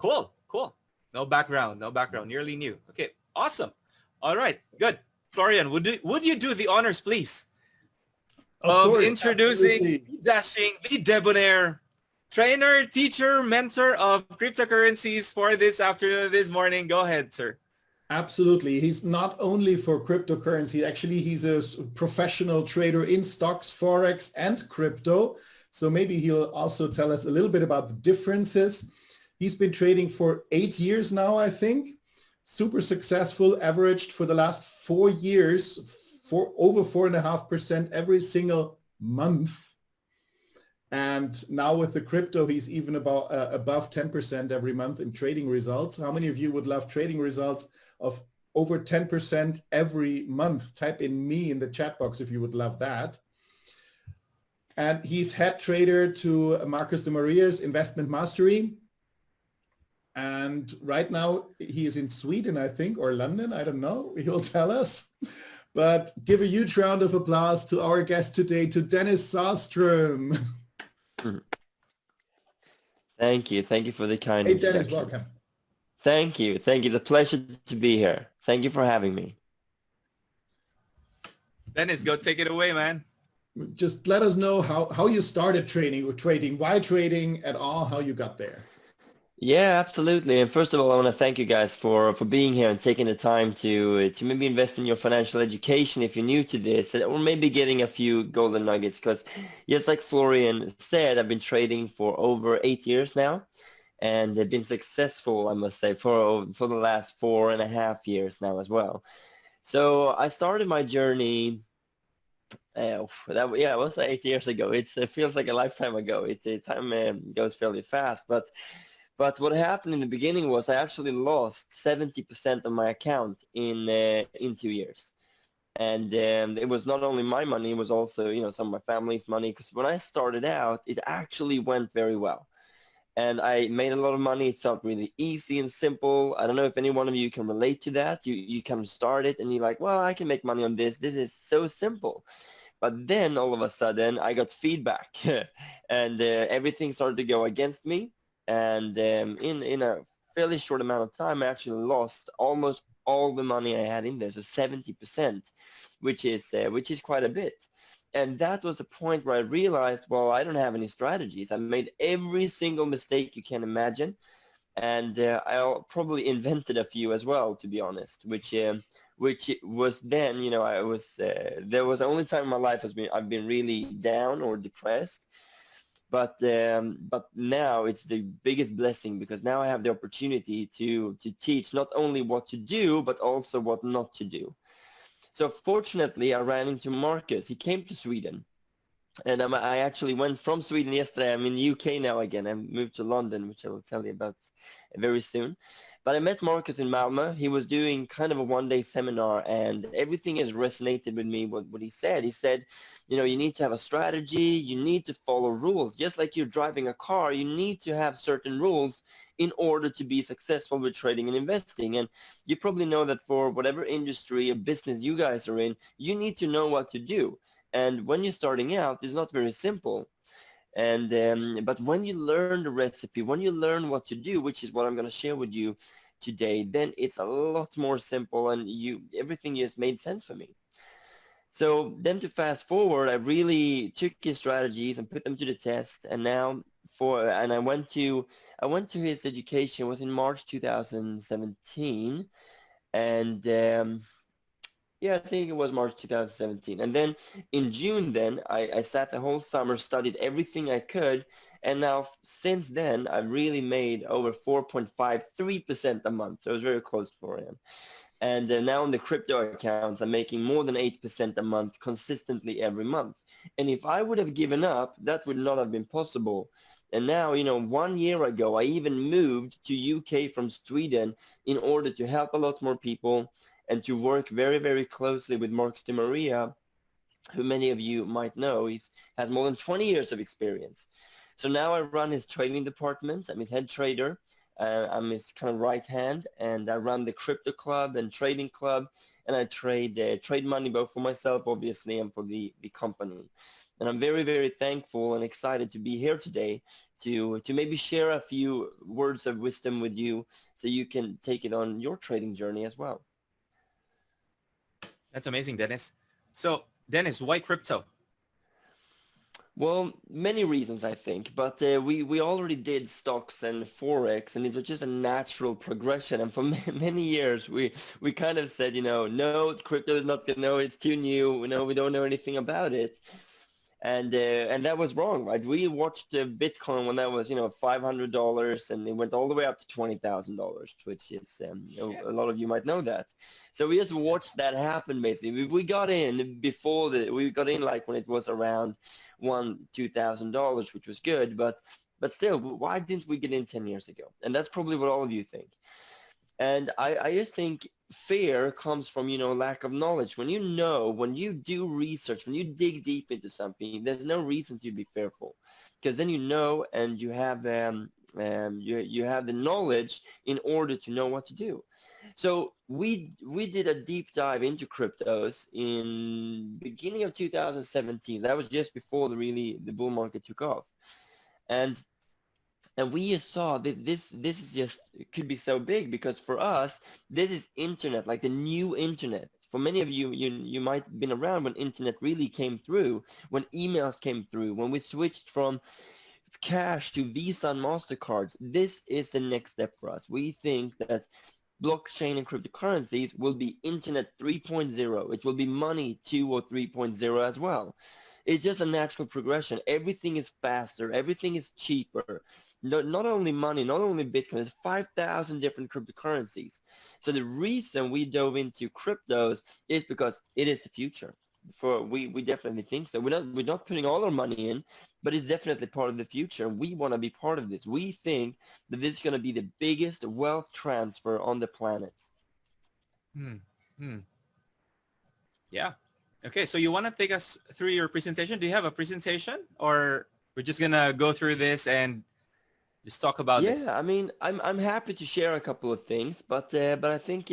Cool, cool. No background, no background. Nearly new. Okay, awesome. All right, good. Florian, would you do the honors, please, Of of course, introducing absolutely. the dashing, the debonair trainer, teacher, mentor of cryptocurrencies for this afternoon, this morning? Go ahead, sir. Absolutely. He's not only for cryptocurrency, actually he's a professional trader in stocks, Forex, and crypto. So maybe he'll also tell us a little bit about the differences. He's been trading for 8 years now, I think. Super successful, averaged for the last 4 years, for over 4.5% every single month. And now with the crypto, he's even about above 10% every month in trading results. How many of you would love trading results of over 10% every month? Type in me in the chat box if you would love that. And he's head trader to Marcus de Maria's Investment Mastery. And right now he is in Sweden, I think, or London. I don't know. He'll tell us. But give a huge round of applause to our guest today, to Dennis Sahlström. Thank you. Thank you for the kind Hey, introduction. Dennis, welcome. Thank you. Thank you. It's a pleasure to be here. Thank you for having me. Dennis, go take it away, man. Just let us know how you started trading, why trading at all, how you got there. Yeah, absolutely. And first of all, I want to thank you guys for being here and taking the time to maybe invest in your financial education if you're new to this, or maybe getting a few golden nuggets. Because just like Florian said, I've been trading for over 8 years now, and I've been successful, I must say, for the last 4.5 years now as well. So I started my journey. It was 8 years ago. It feels like a lifetime ago. Time goes fairly fast, but what happened in the beginning was I actually lost 70% of my account in 2 years. And it was not only my money, it was also, some of my family's money. Because when I started out, it actually went very well. And I made a lot of money. It felt really easy and simple. I don't know if any one of you can relate to that. You kind of start it and you're like, well, I can make money on this. This is so simple. But then all of a sudden I got feedback and everything started to go against me. And in a fairly short amount of time, I actually lost almost all the money I had in there, so 70%, which is quite a bit. And that was a point where I realized, well, I don't have any strategies. I made every single mistake you can imagine, and I probably invented a few as well, to be honest. Which was then, there was the only time in my life I've been really down or depressed. But now it's the biggest blessing, because now I have the opportunity to teach not only what to do, but also what not to do. So fortunately, I ran into Marcus. He came to Sweden. And I actually went from Sweden yesterday. I'm in the UK now again. I moved to London, which I will tell you about very soon. But I met Marcus in Malmö. He was doing kind of a one-day seminar, and everything has resonated with me, what he said. He said, you need to have a strategy. You need to follow rules. Just like you're driving a car, you need to have certain rules in order to be successful with trading and investing. And you probably know that for whatever industry or business you guys are in, you need to know what to do. And when you're starting out, it's not very simple. And but when you learn the recipe, when you learn what to do, which is what I'm going to share with you today, then it's a lot more simple, and everything just made sense for me. So then to fast forward, I really took his strategies and put them to the test. And now I went to his education. It was in March 2017, and yeah, I think it was March 2017. And then in June then, I sat the whole summer, studied everything I could. And now since then, I've really made over 4.53% a month. So I was very close for him. And now on the crypto accounts, I'm making more than 8% a month consistently every month. And if I would have given up, that would not have been possible. And now, 1 year ago, I even moved to UK from Sweden in order to help a lot more people and to work very, very closely with Marcus de Maria, who many of you might know. He has more than 20 years of experience. So now I run his trading department. I'm his head trader, I'm his kind of right hand, and I run the crypto club and trading club, and I trade money both for myself, obviously, and for the company. And I'm very, very thankful and excited to be here today to maybe share a few words of wisdom with you so you can take it on your trading journey as well. That's amazing, Dennis. So, Dennis, why crypto? Well, many reasons I think, but we already did stocks and forex, and it was just a natural progression. And for many years, we kind of said, no, crypto is not gonna know, it's too new. We don't know anything about it. And that was wrong, right? We watched Bitcoin when that was, $500, and it went all the way up to $20,000, which is a lot of you might know that. So we just watched that happen. Basically, we got in we got in like when it was around $2,000, which was good, but still, why didn't we get in 10 years ago? And that's probably what all of you think. And I just think fear comes from, lack of knowledge. When you do research, when you dig deep into something, there's no reason to be fearful, because then and you have you have the knowledge in order to know what to do. So we did a deep dive into cryptos in beginning of 2017. That was just before the bull market took off. And we just saw that this is just, it could be so big, because for us, this is internet, like the new internet. For many of you might have been around when internet really came through, when emails came through, when we switched from cash to Visa and MasterCards. This is the next step for us. We think that blockchain and cryptocurrencies will be internet 3.0. It will be money 2 or 3.0 as well. It's just a natural progression. Everything is faster. Everything is cheaper. Not only money, not only Bitcoin, there's 5,000 different cryptocurrencies. So the reason we dove into cryptos is because it is the future. We definitely think so. We're not putting all our money in, but it's definitely part of the future. We want to be part of this. We think that this is going to be the biggest wealth transfer on the planet. Hmm. Hmm. Yeah. Okay, so you want to take us through your presentation? Do you have a presentation, or we're just gonna go through this and just talk about this? Yeah, I mean, I'm happy to share a couple of things, but I think,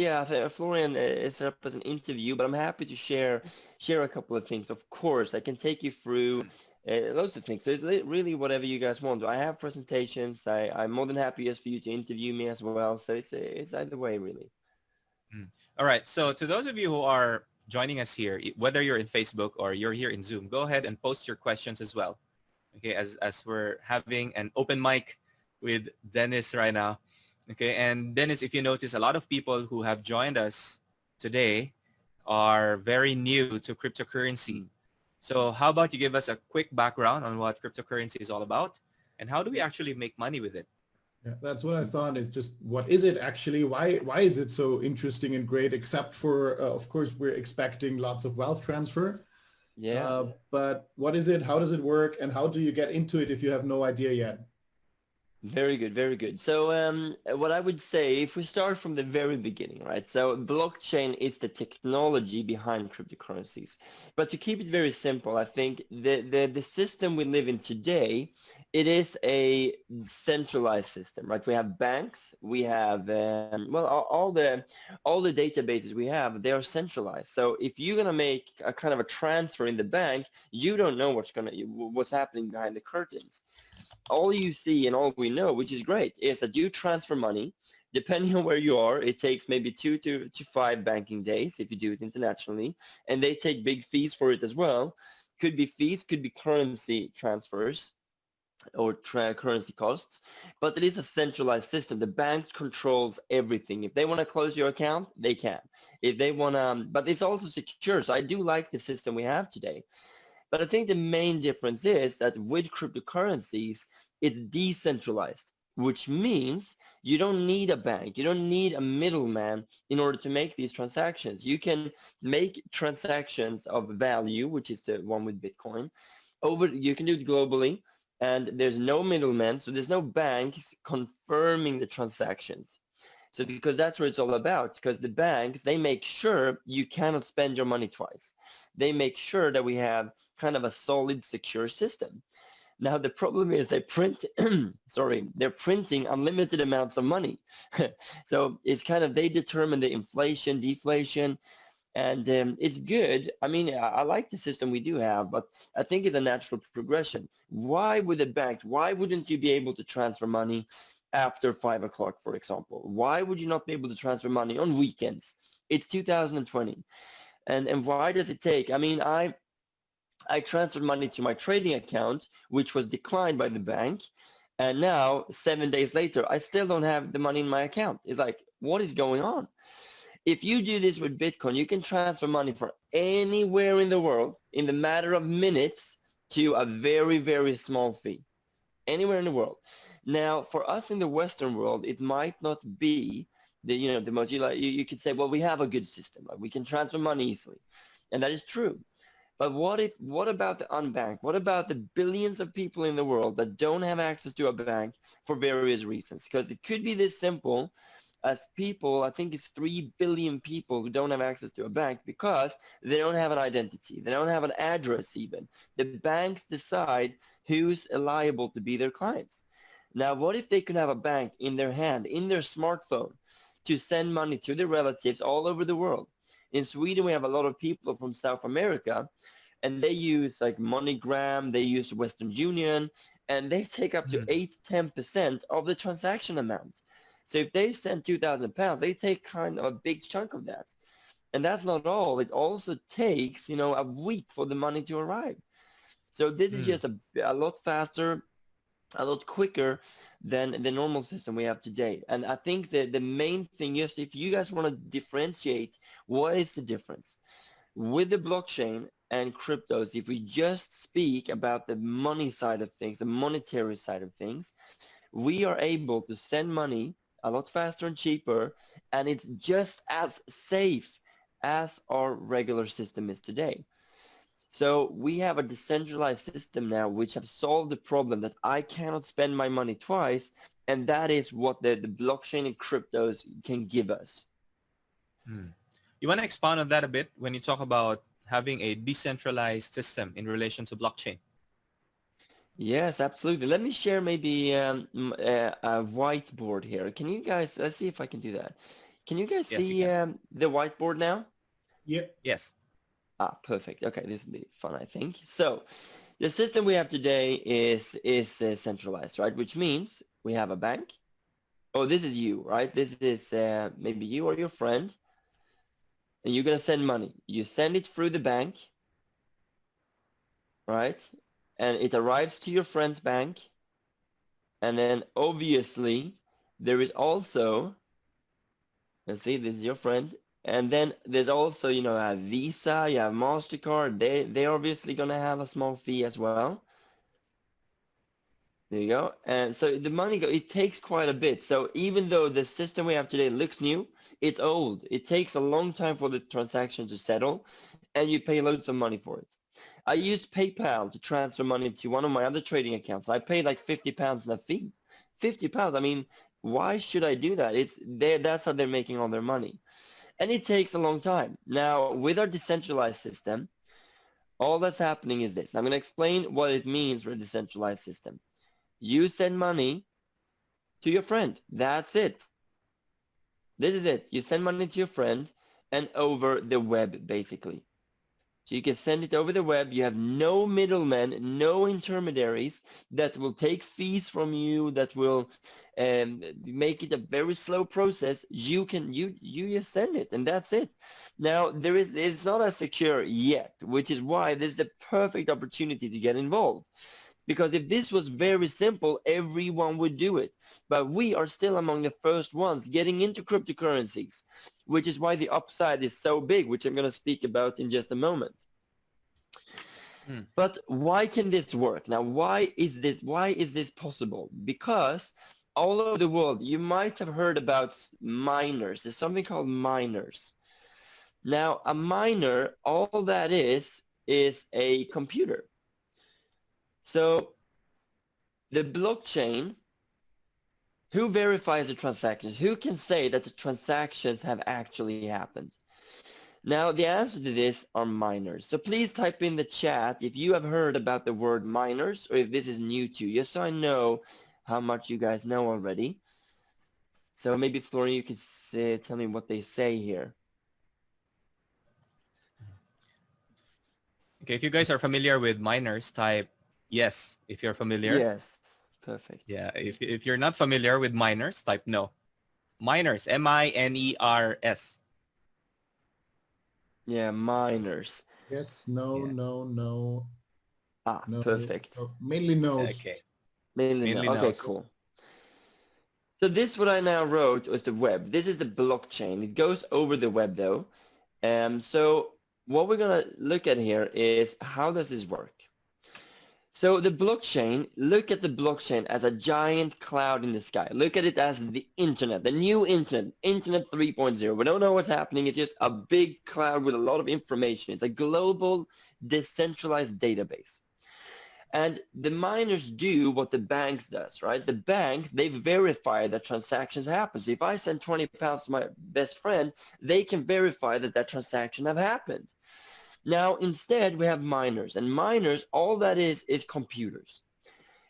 Florian is set up as an interview, but I'm happy to share a couple of things. Of course, I can take you through loads of things. So it's really whatever you guys want. I have presentations. I'm more than happy just for you to interview me as well. So it's either way, really. All right. So to those of you who are joining us here, whether you're in Facebook or you're here in Zoom, go ahead and post your questions as well. Okay, as we're having an open mic with Dennis right now. Okay, and Dennis, if you notice, a lot of people who have joined us today are very new to cryptocurrency. So how about you give us a quick background on what cryptocurrency is all about, and how do we actually make money with it? Yeah, that's what I thought. Is just, what is it actually? Why is it so interesting and great? Except for, of course, we're expecting lots of wealth transfer. Yeah. But what is it? How does it work? And how do you get into it if you have no idea yet? Very good, very good. So what I would say, if we start from the very beginning, right? So blockchain is the technology behind cryptocurrencies. But to keep it very simple, I think the system we live in today, it is a centralized system, right? We have banks, we have, well, all the databases we have, they are centralized. So if you're going to make a kind of a transfer in the bank, you don't know what's happening behind the curtains. All you see and all we know, which is great, is that you transfer money. Depending on where you are, it takes maybe 2 to 5 banking days if you do it internationally, and they take big fees for it as well. Could be fees, could be currency transfers or currency costs, but it is a centralized system. The bank controls everything. If they want to close your account, they can. If they want to, but it's also secure. So I do like the system we have today. But I think the main difference is that with cryptocurrencies, it's decentralized, which means you don't need a bank. You don't need a middleman in order to make these transactions. You can make transactions of value, which is the one with Bitcoin. You can do it globally, and there's no middleman, so there's no banks confirming the transactions. So because that's what it's all about, because the banks, they make sure you cannot spend your money twice. They make sure that we have kind of a solid, secure system. Now the problem is they print, sorry, they're printing unlimited amounts of money. So it's kind of, they determine the inflation, deflation, and it's good. I mean, I like the system we do have, but I think it's a natural progression. Why would a bank, why wouldn't you be able to transfer money after 5 o'clock, for example? Why would you not be able to transfer money on weekends? It's 2020. And why does it take? I mean, I transferred money to my trading account, which was declined by the bank. And now, 7 days later, I still don't have the money in my account. It's like, what is going on? If you do this with Bitcoin, you can transfer money from anywhere in the world in the matter of minutes to a very, very small fee. Anywhere in the world. Now, for us in the Western world, it might not be the most, you could say, well, we have a good system. Like we can transfer money easily. And that is true. But what about the unbanked? What about the billions of people in the world that don't have access to a bank for various reasons? Because it could be this simple as people, I think it's 3 billion people who don't have access to a bank because they don't have an identity. They don't have an address even. The banks decide who's liable to be their clients. Now, what if they could have a bank in their hand, in their smartphone, to send money to their relatives all over the world? In Sweden, we have a lot of people from South America, and they use like MoneyGram, they use Western Union, and they take up to 8-10% of the transaction amount. So if they send 2,000 pounds, they take kind of a big chunk of that. And that's not all. It also takes, a week for the money to arrive. So this is just a lot faster, a lot quicker than the normal system we have today. And I think that the main thing is, if you guys want to differentiate, what is the difference? With the blockchain and cryptos, if we just speak about the money side of things, the monetary side of things, we are able to send money a lot faster and cheaper, and it's just as safe as our regular system is today. So we have a decentralized system now which have solved the problem that I cannot spend my money twice, and that is what the blockchain and cryptos can give us. You want to expound on that a bit when you talk about having a decentralized system in relation to blockchain? Yes, absolutely. Let me share maybe a whiteboard here. Can you guys, let's see if I can do that. Can you guys Yes, you see can. the whiteboard now? Yep. Yes. Ah, perfect. Okay, this will be fun, I think. So the system we have today is centralized, right? Which means we have a bank. Oh, this is you, right? This is maybe you or your friend, and you're gonna send money. You send it through the bank, right? And it arrives to your friend's bank. And then obviously there is also, let's see, this is your friend. And then there's also, a Visa, you have MasterCard. They're obviously gonna have a small fee as well. There you go. And so the money, it takes quite a bit. So even though the system we have today looks new, it's old. It takes a long time for the transaction to settle, and you pay loads of money for it. I used PayPal to transfer money to one of my other trading accounts. I paid like £50 in a fee. £50. I mean, why should I do that? That's how they're making all their money. And it takes a long time. Now, with our decentralized system, all that's happening is this. I'm going to explain what it means for a decentralized system. You send money to your friend. That's it. This is it. You send money to your friend and over the web, basically. So you can send it over the web. You have no middlemen, no intermediaries that will take fees from you, that will make it a very slow process. You just send it, and that's it. Now it's not as secure yet, which is why this is the perfect opportunity to get involved. Because if this was very simple, everyone would do it. But we are still among the first ones getting into cryptocurrencies, which is why the upside is so big, which I'm going to speak about in just a moment. But why can this work? Now, why is this possible? Because all over the world, you might have heard about miners. There's something called miners. Now, a miner, all that is a computer. So the blockchain, who verifies the transactions? Who can say that the transactions have actually happened? Now, the answer to this are miners. So please type in the chat if you have heard about the word miners or if this is new to you, just so I know how much you guys know already. So maybe, Florian, you could tell me what they say here. Okay, if you guys are familiar with miners, type yes if you're familiar. Yes, perfect. Yeah, if you're not familiar with miners, type no. Miners, M-I-N-E-R-S. Yeah, miners. Yes, no, Yeah. no, no. Perfect. No. Mainly no's. Okay. Mainly no. Mainly Okay, knows. cool. So this what I now wrote was the web. This is the blockchain. It goes over the web though. So what we're gonna look at here is how does this work? So the blockchain, look at the blockchain as a giant cloud in the sky. Look at it as the internet, the new internet, internet 3.0. We don't know what's happening. It's just a big cloud with a lot of information. It's a global decentralized database. And the miners do what the banks does, right? The banks, they verify that transactions happen. So if I send 20 pounds to my best friend, they can verify that that transaction have happened. Now, instead, we have miners. And miners, all that is computers.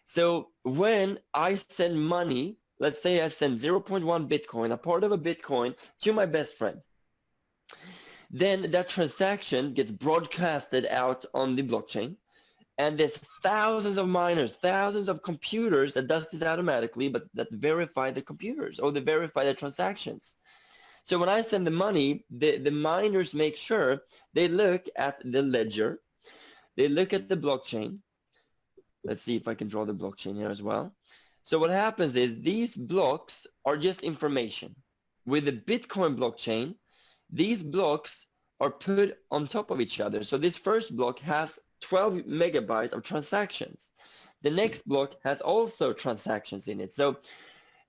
So when I send money, let's say I send 0.1 Bitcoin, a part of a Bitcoin, to my best friend, then that transaction gets broadcasted out on the blockchain. And there's thousands of miners, thousands of computers that does this automatically, but that verify the computers or they verify the transactions. So when I send the money, the miners make sure they look at the ledger, they look at the blockchain. Let's see if I can draw the blockchain here as well. So what happens is these blocks are just information. With the Bitcoin blockchain, these blocks are put on top of each other. So this first block has 12 megabytes of transactions. The next block has also transactions in it. So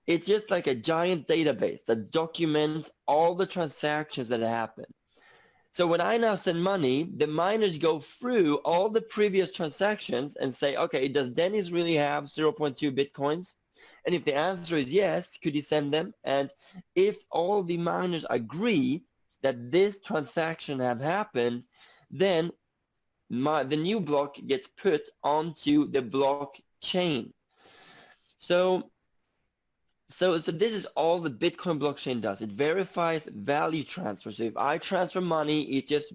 it's just like a giant database that documents all the transactions that happen. So when I now send money, the miners go through all the previous transactions and say, okay, does Dennis really have 0.2 Bitcoins? And if the answer is yes, could he send them? And if all the miners agree that this transaction have happened, then the new block gets put onto the blockchain. So this is all the Bitcoin blockchain does. It verifies value transfer. So if I transfer money, it just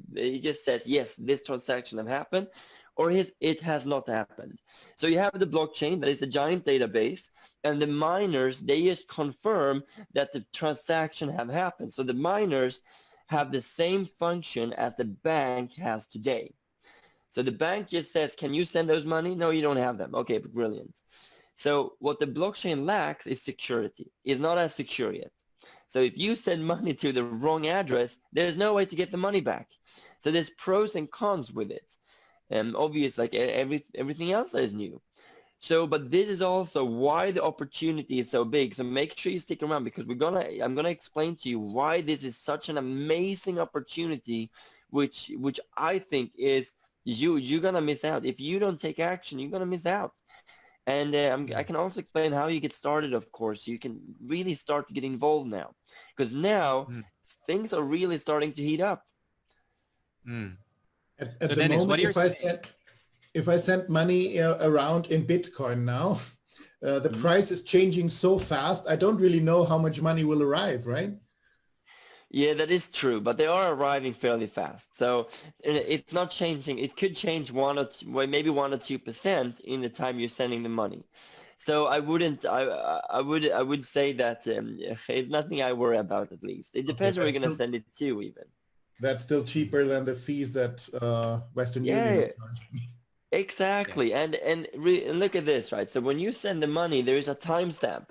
says, yes, this transaction have happened, or it has not happened. So you have the blockchain that is a giant database, and the miners, they just confirm that the transaction have happened. So the miners have the same function as the bank has today. So the bank just says, can you send those money? No, you don't have them. Okay, brilliant. So what the blockchain lacks is security. It's not as secure yet. So if you send money to the wrong address, there's no way to get the money back. So there's pros and cons with it. And obviously, like everything else that is new. So, but this is also why the opportunity is so big. So make sure you stick around because I'm gonna explain to you why this is such an amazing opportunity, which I think is you're gonna miss out. If you don't take action, you're gonna miss out. And I can also explain how you get started, of course. You can really start to get involved now. Because now things are really starting to heat up. At So the Dennis, moment, what you're saying? if I send money around in Bitcoin now, the price is changing so fast. I don't really know how much money will arrive, right? Yeah, that is true, but they are arriving fairly fast. So it's not changing. It could change maybe 1 or 2% in the time you're sending the money. So I would say that it's nothing I worry about at least. It depends where you're going to send it to even. That's still cheaper than the fees that Western Union is charging. Exactly. Yeah. And look at this, right? So when you send the money, there is a timestamp.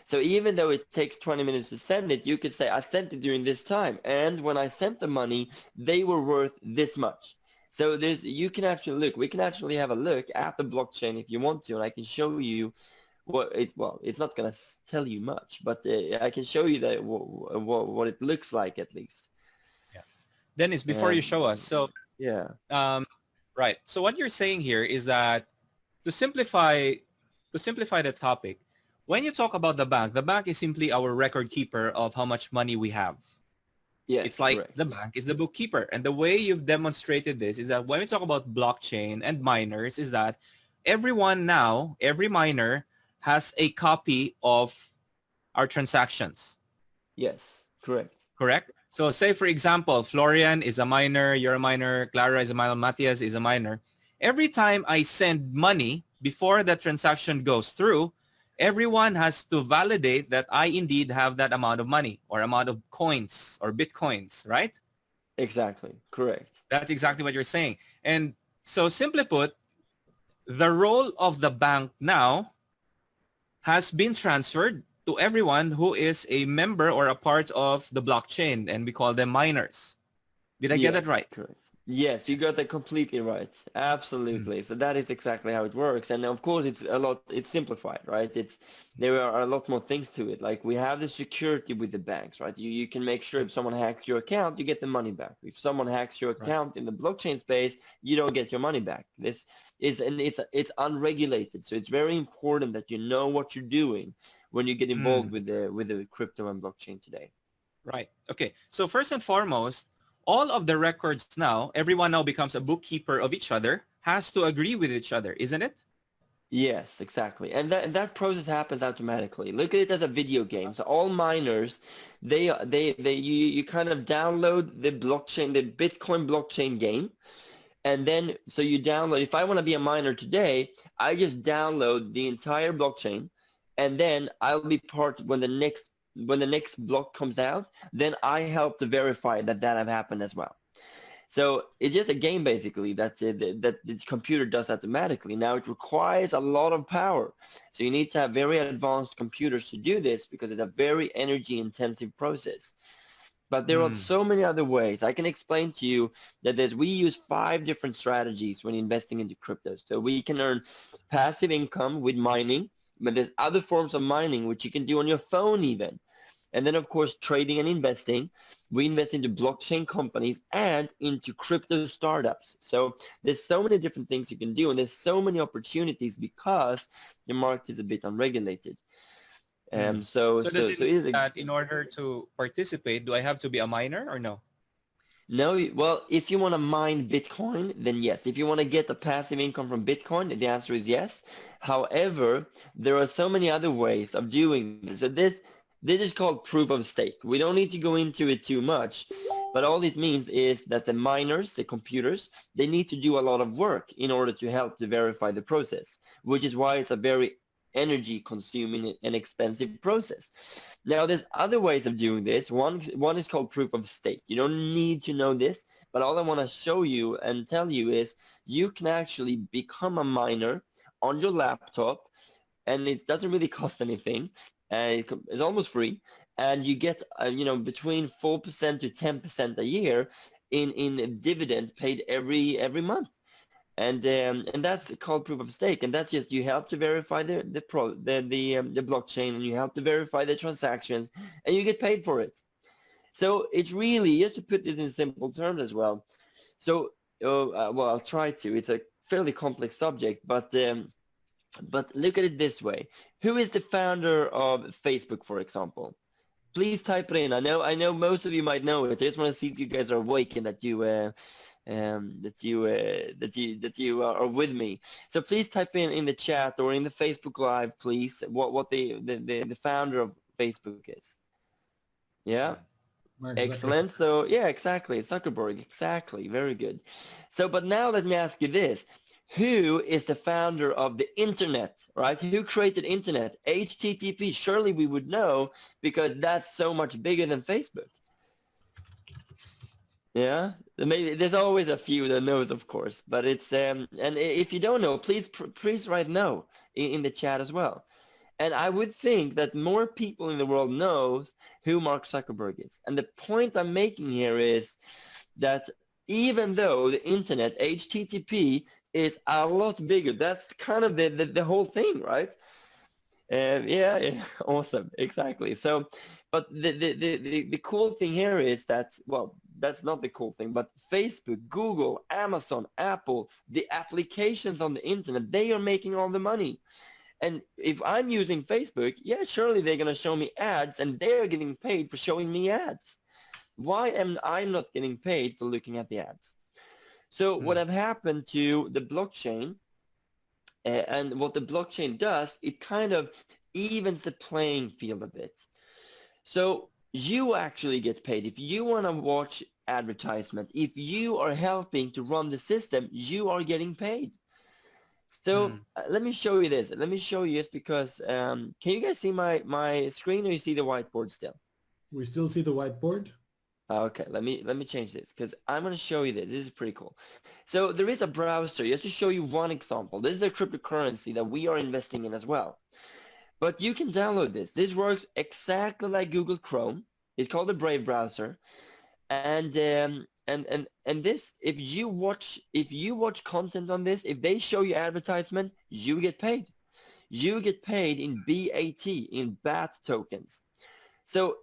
So even though it takes 20 minutes to send it, you could say, I sent it during this time. And when I sent the money, they were worth this much. So you can actually look, we can actually have a look at the blockchain if you want to, and I can show you it's not going to tell you much, but I can show you that what it looks like at least. Yeah. Dennis, before you show us, so yeah. Right. So what you're saying here is that to simplify the topic, when you talk about the bank is simply our record keeper of how much money we have. Yes, It's like correct. the bank is the bookkeeper. And the way you've demonstrated this is that when we talk about blockchain and miners is that everyone now, every miner has a copy of our transactions, Yes, correct. correct? So say, for example, Florian is a miner, you're a miner, Clara is a miner, Matthias is a miner. Every time I send money before the transaction goes through, everyone has to validate that I indeed have that amount of money or amount of coins or bitcoins, right? Exactly, correct. That's exactly what you're saying. And so simply put, the role of the bank now has been transferred to everyone who is a member or a part of the blockchain, and we call them miners. Did I get that Yes, right? correct. Yes, you got that completely right. Mm. Absolutely. So that is exactly how it works. And of course, it's simplified, right? There are a lot more things to it. Like we have the security with the banks, right? You can make sure if someone hacks your account, you get the money back. If someone hacks your Right. account in the blockchain space, you don't get your money back. This is, and it's unregulated. So it's very important that you know what you're doing when you get involved Mm. with the crypto and blockchain today. Right. Okay. So first and foremost, all of the records now, everyone now becomes a bookkeeper of each other, has to agree with each other, isn't it? Yes, exactly. And that process happens automatically. Look at it as a video game. So all miners, you kind of download the blockchain, the Bitcoin blockchain game. And then, so you download, if I want to be a miner today, I just download the entire blockchain, and then I'll be part when the next block comes out, then I help to verify that have happened as well. So it's just a game basically that the computer does automatically. Now it requires a lot of power. So you need to have very advanced computers to do this because it's a very energy intensive process. But there are Mm. so many other ways. I can explain to you that we use 5 different strategies when investing into crypto. So we can earn passive income with mining, but there's other forms of mining which you can do on your phone even. And then, of course, trading and investing. We invest into blockchain companies and into crypto startups. So there's so many different things you can do, and there's so many opportunities because the market is a bit unregulated. Mm. So does it So it mean is a that in order to participate, do I have to be a miner or no? no. Well, if you want to mine Bitcoin, then yes. If you want to get the passive income from Bitcoin, the answer is yes. However, there are so many other ways of doing this. So this is called proof of stake. We don't need to go into it too much, but all it means is that the miners, the computers, they need to do a lot of work in order to help to verify the process, which is why it's a very energy consuming and expensive process. Now, there's other ways of doing this. One is called proof of stake. You don't need to know this, but all I want to show you and tell you is you can actually become a miner on your laptop, and it doesn't really cost anything. It's almost free, and you get between 4% to 10% a year in dividends paid every month. And that's called proof of stake, and that's just you help to verify the blockchain, and you help to verify the transactions, and you get paid for it. So it's really, just to put this in simple terms as well. So well, I'll try to. It's a fairly complex subject, but look at it this way: who is the founder of Facebook, for example? Please type it in. I know most of you might know it. I just want to see if you guys are awake and that you are with me. So please type in the chat or in the Facebook Live, please, what the founder of Facebook is. Yeah, Mark Zuckerberg. excellent. So yeah, exactly, Zuckerberg, exactly, very good. So, but now let me ask you this. Who is the founder of the internet, right? Who created internet? HTTP, surely we would know because that's so much bigger than Facebook. Yeah, maybe there's always a few that knows, of course, but it's and if you don't know, please write no in the chat as well. And I would think that more people in the world knows who Mark Zuckerberg is. And the point I'm making here is that even though the internet, HTTP, is a lot bigger, that's kind of the whole thing, right? Yeah, awesome, exactly. So, but the cool thing here is that, well, that's not the cool thing, but Facebook, Google, Amazon, Apple, the applications on the internet, they are making all the money. And if I'm using Facebook, yeah, surely they're going to show me ads, and they're getting paid for showing me ads. Why am I not getting paid for looking at the ads? So what Mm. have happened to the blockchain, and what the blockchain does, it kind of evens the playing field a bit. So you actually get paid. If you want to watch advertisement, if you are helping to run the system, you are getting paid. So Mm. let me show you this. Let me show you this because can you guys see my screen, or you see the whiteboard still? We still see the whiteboard. Okay, let me change this because I'm going to show you this. This is pretty cool. So there is a browser. Just to show you one example. This is a cryptocurrency that we are investing in as well. But you can download this. This works exactly like Google Chrome. It's called the Brave browser. And this, if you watch content on this, if they show you advertisement, you get paid. You get paid in BAT, in BAT tokens. So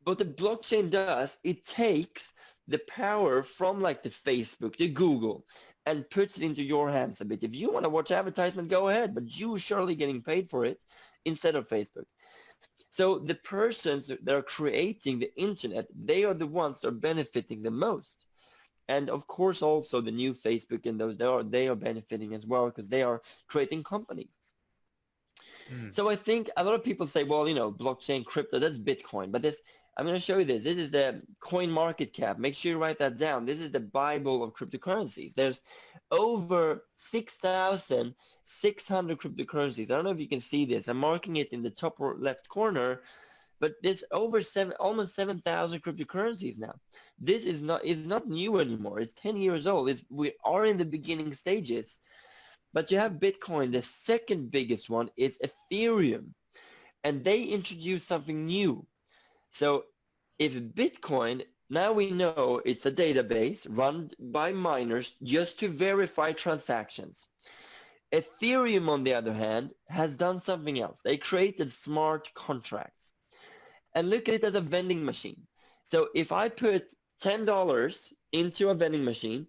what the blockchain does, it takes the power from like the Facebook, the Google, and puts it into your hands a bit. If you want to watch advertisement, go ahead, but you surely getting paid for it instead of Facebook. So the persons that are creating the internet, they are the ones that are benefiting the most. And of course also the new Facebook and those, they are benefiting as well because they are creating companies. Mm. So I think a lot of people say, well, you know, blockchain, crypto, that's Bitcoin. But this, I'm going to show you this. This is the coin market cap. Make sure you write that down. This is the Bible of cryptocurrencies. There's over 6,600 cryptocurrencies. I don't know if you can see this. I'm marking it in the top left corner. But there's over almost 7,000 cryptocurrencies now. This is not new anymore. It's 10 years old. We are in the beginning stages. But you have Bitcoin. The second biggest one is Ethereum. And they introduced something new. So if Bitcoin, now we know it's a database run by miners just to verify transactions. Ethereum, on the other hand, has done something else. They created smart contracts. And look at it as a vending machine. So if I put $10 into a vending machine,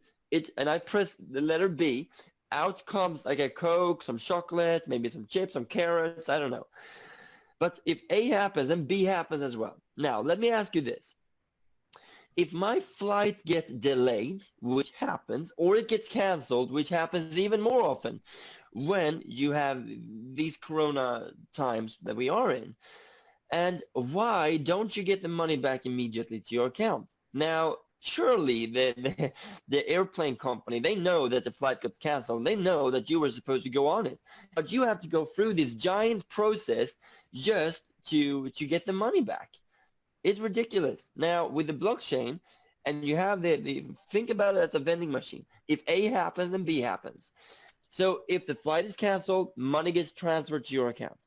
and I press the letter B, out comes like a Coke, some chocolate, maybe some chips, some carrots, I don't know. But if A happens, then B happens as well. Now, let me ask you this. If my flight gets delayed, which happens, or it gets canceled, which happens even more often when you have these corona times that we are in, and why don't you get the money back immediately to your account? Now, surely the airplane company, they know that the flight got canceled. They know that you were supposed to go on it. But you have to go through this giant process just to get the money back. It's ridiculous. Now, with the blockchain, and you have think about it as a vending machine. If A happens, then B happens. So if the flight is canceled, money gets transferred to your account.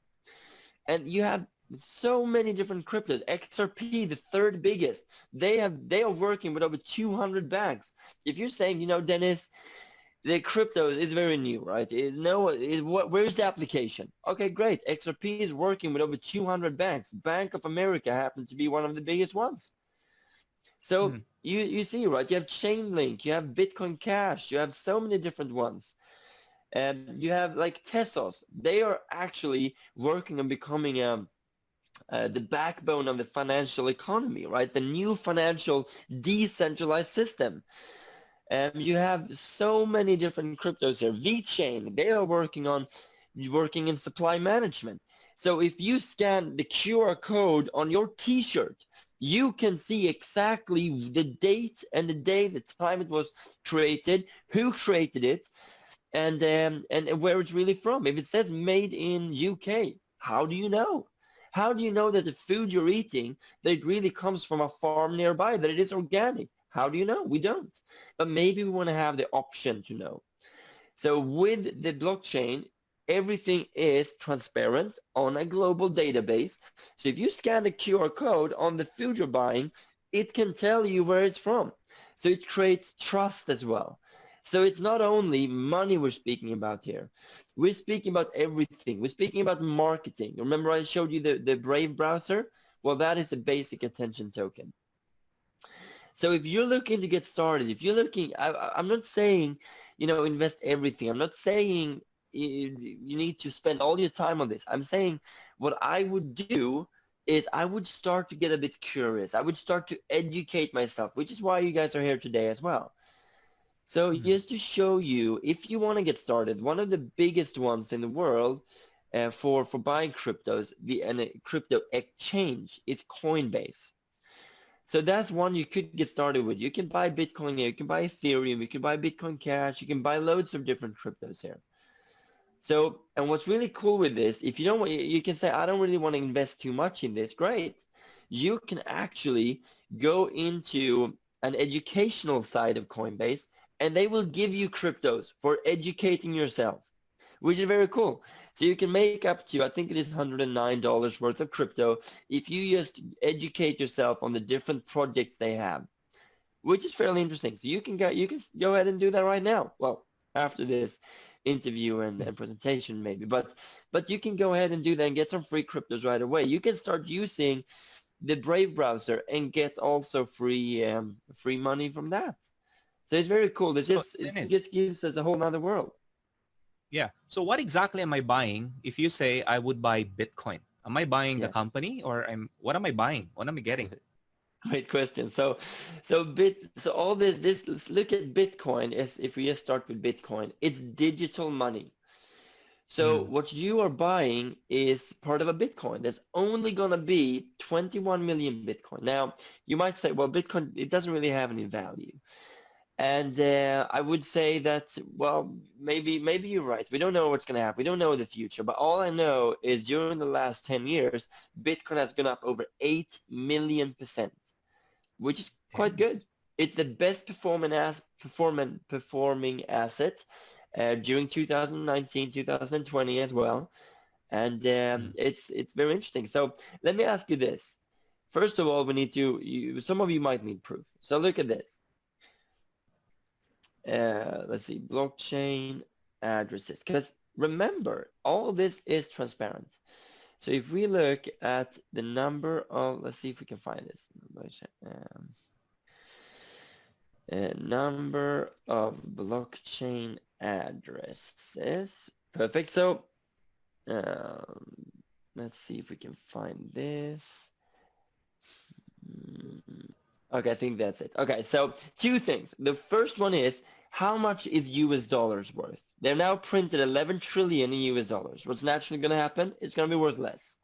And you have so many different cryptos. XRP, the third biggest, they are working with over 200 banks. If you're saying, you know, Dennis, the cryptos is very new, right? Where's the application? Okay, great. XRP is working with over 200 banks. Bank of America happens to be one of the biggest ones. So Mm. you see, right? You have Chainlink, you have Bitcoin Cash, you have so many different ones. And you have like Tesos. They are actually working on becoming the backbone of the financial economy, right? The new financial decentralized system. You have so many different cryptos here. VeChain, they are working in supply management. So if you scan the QR code on your t-shirt, you can see exactly the date and the day, the time it was created, who created it, and where it's really from. If it says made in UK, how do you know? How do you know that the food you're eating, that it really comes from a farm nearby, that it is organic? How do you know? We don't. But maybe we want to have the option to know. So with the blockchain, everything is transparent on a global database. So if you scan the QR code on the food you're buying, it can tell you where it's from. So it creates trust as well. So it's not only money we're speaking about here. We're speaking about everything. We're speaking about marketing. Remember I showed you the Brave browser? Well, that is a basic attention token. So if you're looking to get started, if you're looking, I'm not saying, you know, invest everything. I'm not saying you need to spend all your time on this. I'm saying what I would do is I would start to get a bit curious. I would start to educate myself, which is why you guys are here today as well. So Mm. just to show you, if you want to get started, one of the biggest ones in the world for buying cryptos, crypto exchange is Coinbase. So that's one you could get started with. You can buy Bitcoin here, you can buy Ethereum, you can buy Bitcoin Cash, you can buy loads of different cryptos here. So, and what's really cool with this, if you don't want, you can say, I don't really want to invest too much in this. Great. You can actually go into an educational side of Coinbase and they will give you cryptos for educating yourself, which is very cool. So you can make up to, I think it is $109 worth of crypto if you just educate yourself on the different projects they have, which is fairly interesting. So you can go ahead and do that right now. Well, after this interview and presentation maybe, but you can go ahead and do that and get some free cryptos right away. You can start using the Brave browser and get also free money from that. So it's very cool. So It Dennis, just gives us a whole other world. yeah. So what exactly am I buying if you say I would buy Bitcoin? Am I buying the Yes. company or what am I buying? What am I getting? Great question. So all this, let's look at Bitcoin as if we just start with Bitcoin, it's digital money. So Mm. what you are buying is part of a Bitcoin. There's only going to be 21 million Bitcoin. Now, you might say, well, Bitcoin, it doesn't really have any value. And I would say that, well, maybe you're right. We don't know what's going to happen. We don't know the future. But all I know is during the last 10 years, Bitcoin has gone up over 8 million%, which is quite Damn. good. It's the best performing asset during 2019, 2020 as well. And Mm. it's very interesting. So let me ask you this. First of all, we need to, some of you might need proof. So look at this. Let's see, blockchain addresses. Because remember, all this is transparent. So if we look at the number of, let's see if we can find this. Number of blockchain addresses. Perfect. So um, let's see if we can find this. Okay, I think that's it. Okay, so two things. The first one is how much is US dollars worth? They're now printed 11 trillion in US dollars. What's naturally going to happen? It's going to be worth less.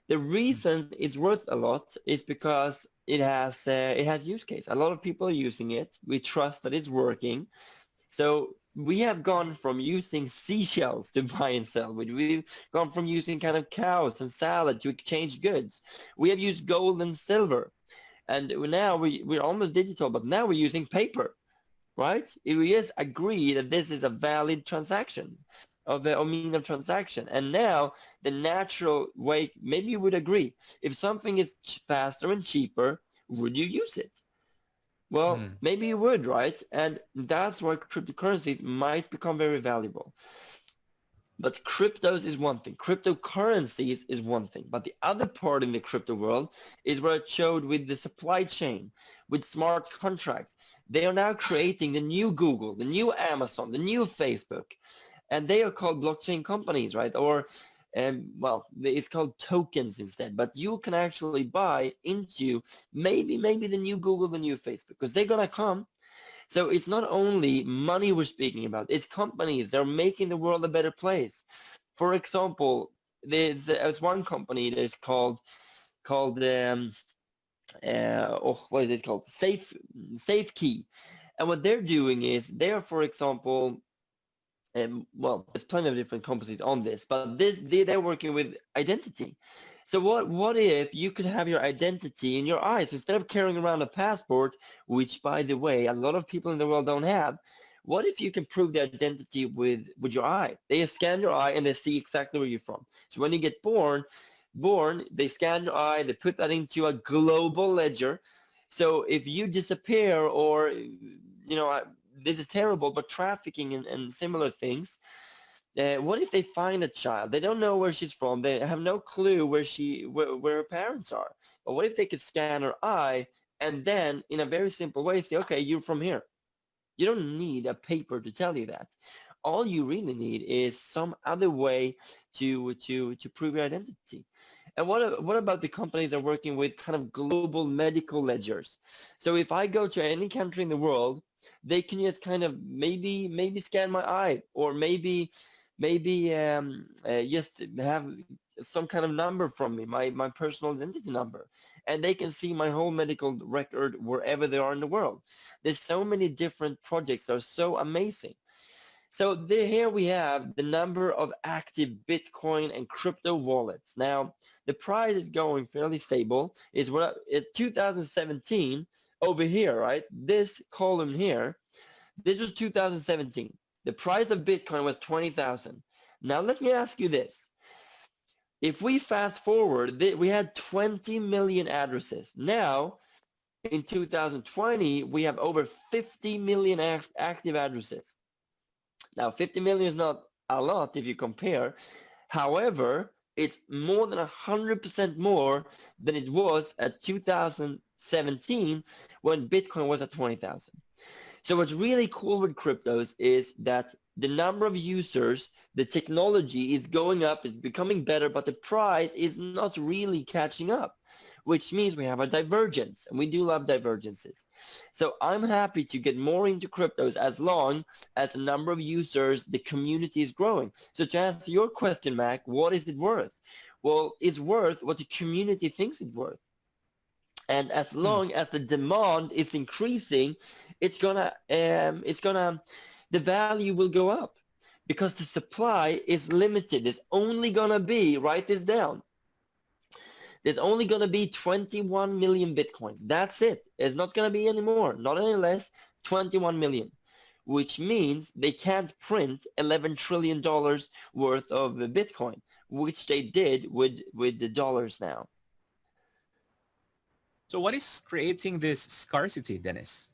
The Mm. reason it's worth a lot is because it has use case. A lot of people are using it. We trust that it's working. So we have gone from using seashells to buy and sell. We've gone from using kind of cows and salad to exchange goods. We have used gold and silver. And now we're almost digital, but now we're using paper, right? If we just agree that this is a valid transaction of a mean of transaction. And now the natural way, maybe you would agree, if something is faster and cheaper, would you use it? Well, Mm. maybe you would, right? And that's why cryptocurrencies might become very valuable. But cryptos is one thing. Cryptocurrencies is one thing. But the other part in the crypto world is where it showed with the supply chain, with smart contracts. They are now creating the new Google, the new Amazon, the new Facebook. And they are called blockchain companies, right? Or, well, it's called tokens instead. But you can actually buy into maybe the new Google, the new Facebook, because they're going to come. So it's not only money we're speaking about, it's companies that are making the world a better place. For example, there's one company that is called what is it called? Safe Key. And what they're doing is they're, for example, well, there's plenty of different companies on this, but they're working with identity. So what if you could have your identity in your eyes instead of carrying around a passport, which by the way, a lot of people in the world don't have? What if you can prove the identity with your eye? They scan your eye and they see exactly where you're from. So when you get born, they scan your eye, they put that into a global ledger. So if you disappear or this is terrible, but trafficking and similar things. What if they find a child? They don't know where she's from. They have no clue where her parents are. But what if they could scan her eye and then, in a very simple way, say, okay, you're from here. You don't need a paper to tell you that. All you really need is some other way to prove your identity. And what about the companies that are working with kind of global medical ledgers? So if I go to any country in the world, they can just kind of maybe scan my eye, or maybe just have some kind of number from me, my personal identity number, and they can see my whole medical record wherever they are in the world. There's so many different projects that are so amazing. So here we have the number of active Bitcoin and crypto wallets. Now, the price is going fairly stable. Is what in 2017 over here, right? This column here, this was 2017. The price of Bitcoin was 20,000. Now, let me ask you this. If we fast forward, we had 20 million addresses. Now, in 2020, we have over 50 million active addresses. Now, 50 million is not a lot if you compare. However, it's more than 100% more than it was at 2017 when Bitcoin was at 20,000. So what's really cool with cryptos is that the number of users, the technology is going up, it's becoming better, but the price is not really catching up, which means we have a divergence, and we do love divergences. So I'm happy to get more into cryptos as long as the number of users, the community is growing. So to answer your question, Mac, what is it worth? Well, it's worth what the community thinks it's worth. And as long as the demand is increasing, the value will go up, because the supply is limited. There's only gonna be, write this down, there's only gonna be 21 million Bitcoins. That's it. It's not gonna be any more, not any less, 21 million, which means they can't print $11 trillion worth of Bitcoin, which they did with the dollars now. So what is creating this scarcity, Dennis?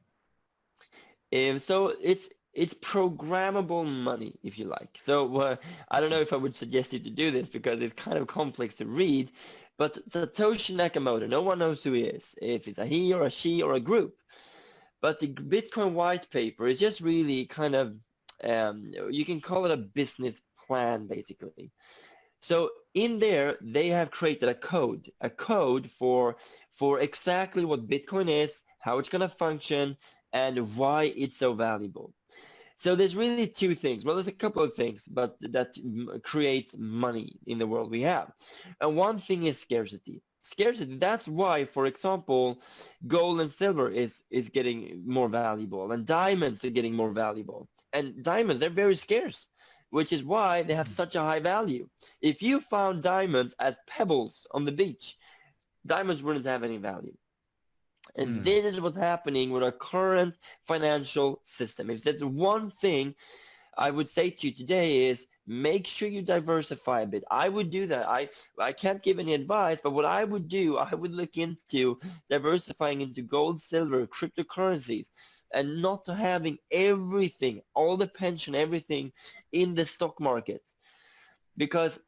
So it's programmable money, if you like. So I don't know if I would suggest you to do this because it's kind of complex to read, but Satoshi Nakamoto, no one knows who he is, if it's a he or a she or a group. But the Bitcoin white paper is just really kind of, you can call it a business plan, basically. So in there, they have created a code for exactly what Bitcoin is, how it's going to function, and why it's so valuable. So there's really two things. Well, there's a couple of things, but that creates money in the world we have. And one thing is scarcity. Scarcity, that's why, for example, gold and silver is getting more valuable, and diamonds are getting more valuable. And diamonds, they're very scarce, which is why they have such a high value. If you found diamonds as pebbles on the beach, diamonds wouldn't have any value. And this is what's happening with our current financial system. If there's one thing I would say to you today is make sure you diversify a bit. I would do that. I can't give any advice, but what I would do, I would look into diversifying into gold, silver, cryptocurrencies, and not having everything, all the pension, everything in the stock market. Because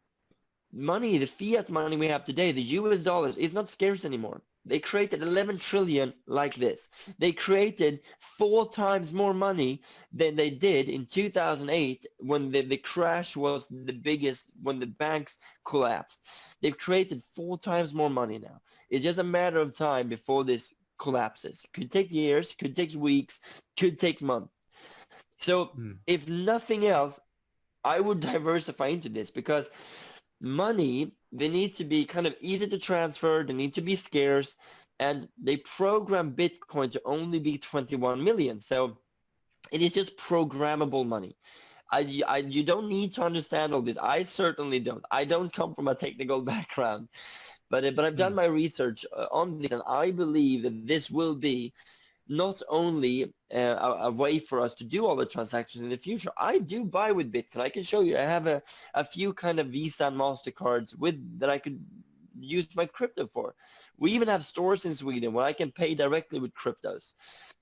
money, the fiat money we have today, the US dollars, is not scarce anymore. They created 11 trillion like this. They created 4 times more money than they did in 2008 when the crash was the biggest, when the banks collapsed. They've created 4 times more money now. It's just a matter of time before this collapses. Could take years, could take weeks, could take months. So if nothing else, I would diversify into this, because money, they need to be kind of easy to transfer, they need to be scarce, and they program Bitcoin to only be 21 million. So it is just programmable money. You don't need to understand all this. I certainly don't. I don't come from a technical background, but I've done my research on this, and I believe that this will be not only a way for us to do all the transactions in the future. I do buy with Bitcoin. I can show you. I have a few kind of Visa and MasterCards that I could use my crypto for. We even have stores in Sweden where I can pay directly with cryptos.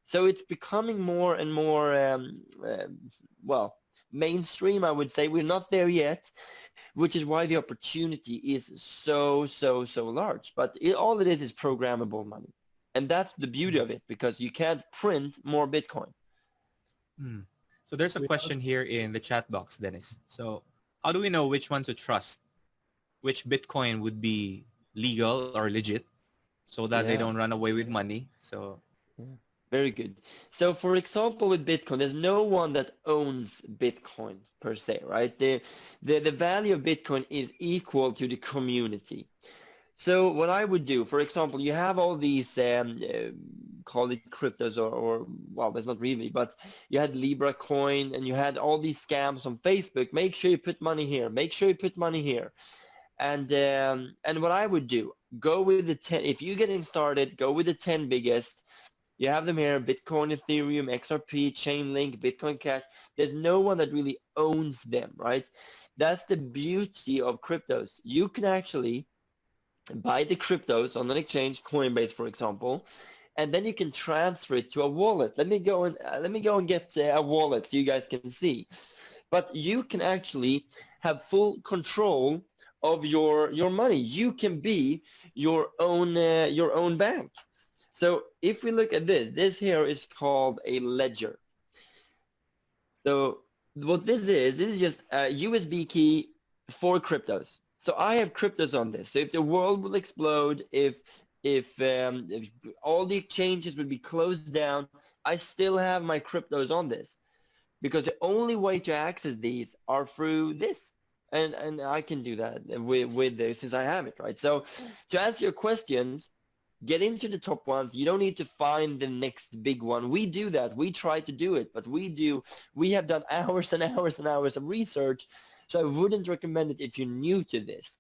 So it's becoming more and more, well, mainstream, I would say. We're not there yet, which is why the opportunity is so large. But all it is programmable money. And that's the beauty of it, because you can't print more Bitcoin. So there's a question here in the chat box, Dennis. So how do we know which one to trust? Which Bitcoin would be legal or legit so that they Yeah. don't run away with money. So Yeah. Very good. So for example, with Bitcoin, there's no one that owns Bitcoin per se, right? The value of Bitcoin is equal to the community. So what I would do, for example, you have all these, call it cryptos or, well, there's not really, but you had Libra coin and you had all these scams on Facebook. Make sure you put money here. Make sure you put money here. And what I would do, go with the 10, if you're getting started, go with the 10 biggest. You have them here, Bitcoin, Ethereum, XRP, Chainlink, Bitcoin Cash. There's no one that really owns them, right? That's the beauty of cryptos. You can actually buy the cryptos on an exchange, Coinbase, for example, and then you can transfer it to a wallet. Let me go and get a wallet so you guys can see. But you can actually have full control of your money. You can be your own bank. So if we look at this here is called a ledger. So what this is just a USB key for cryptos. So I have cryptos on this. So if the world will explode, if all the exchanges would be closed down, I still have my cryptos on this, because the only way to access these are through this. And I can do that with this since I have it, right? So to answer your questions, get into the top ones. You don't need to find the next big one. We do that. We try to do it, but we have done hours and hours and hours of research. So I wouldn't recommend it if you're new to this.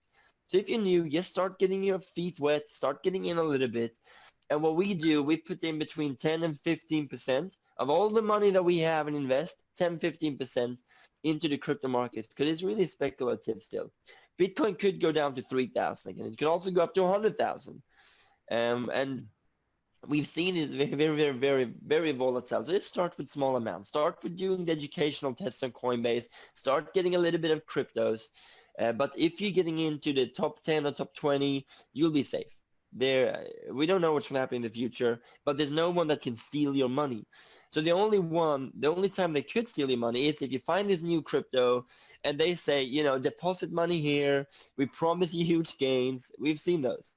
So if you're new, just start getting your feet wet, start getting in a little bit. And what we do, we put in between 10 and 15% of all the money that we have and invest, 10, 15% into the crypto markets, because it's really speculative still. Bitcoin could go down to 3,000 again. It could also go up to 100,000. And we've seen it very volatile. So let's start with small amounts. Start with doing the educational tests on Coinbase. Start getting a little bit of cryptos. But if you're getting into the top 10 or top 20, you'll be safe. We don't know what's going to happen in the future, but there's no one that can steal your money. So the only time they could steal your money is if you find this new crypto and they say, deposit money here. We promise you huge gains. We've seen those.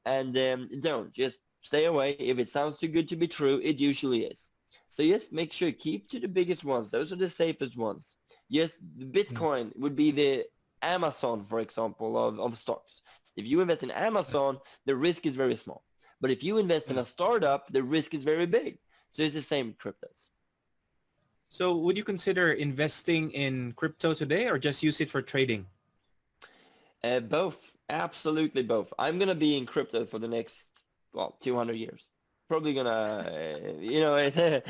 And don't, just stay away. If it sounds too good to be true, it usually is. So yes, make sure keep to the biggest ones. Those are the safest ones. Yes, the Bitcoin would be the Amazon, for example, of stocks. If you invest in Amazon, the risk is very small. But if you invest in a startup, the risk is very big. So it's the same with cryptos. So would you consider investing in crypto today or just use it for trading? Both. Absolutely both. I'm going to be in crypto for the next, 200 years. Probably going to,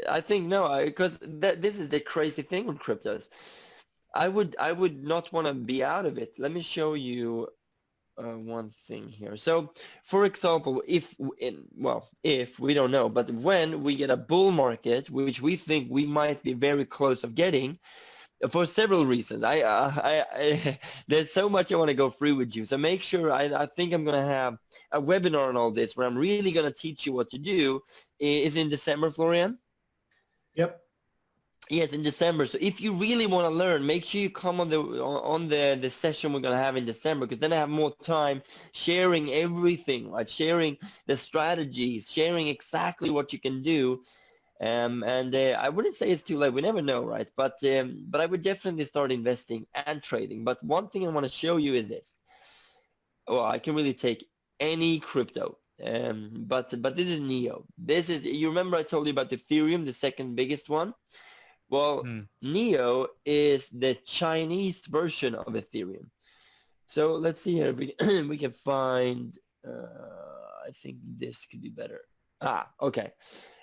I think, no, because this is the crazy thing with cryptos. I would not want to be out of it. Let me show you one thing here. So, for example, if we don't know, but when we get a bull market, which we think we might be very close of getting, for several reasons. I there's so much I want to go through with you. So make sure, I think I'm going to have a webinar on all this where I'm really going to teach you what to do. Is in December, Florian? Yep. Yes, in December. So if you really want to learn, make sure you come on the session we're going to have in December, because then I have more time sharing everything, like sharing the strategies, sharing exactly what you can do. I wouldn't say it's too late. We never know, right? But I would definitely start investing and trading. But one thing I want to show you is this. Well, I can really take any crypto. But this is Neo. You remember I told you about Ethereum, the second biggest one? Well, Neo is the Chinese version of Ethereum. So let's see here if we can find, I think this could be better. Okay.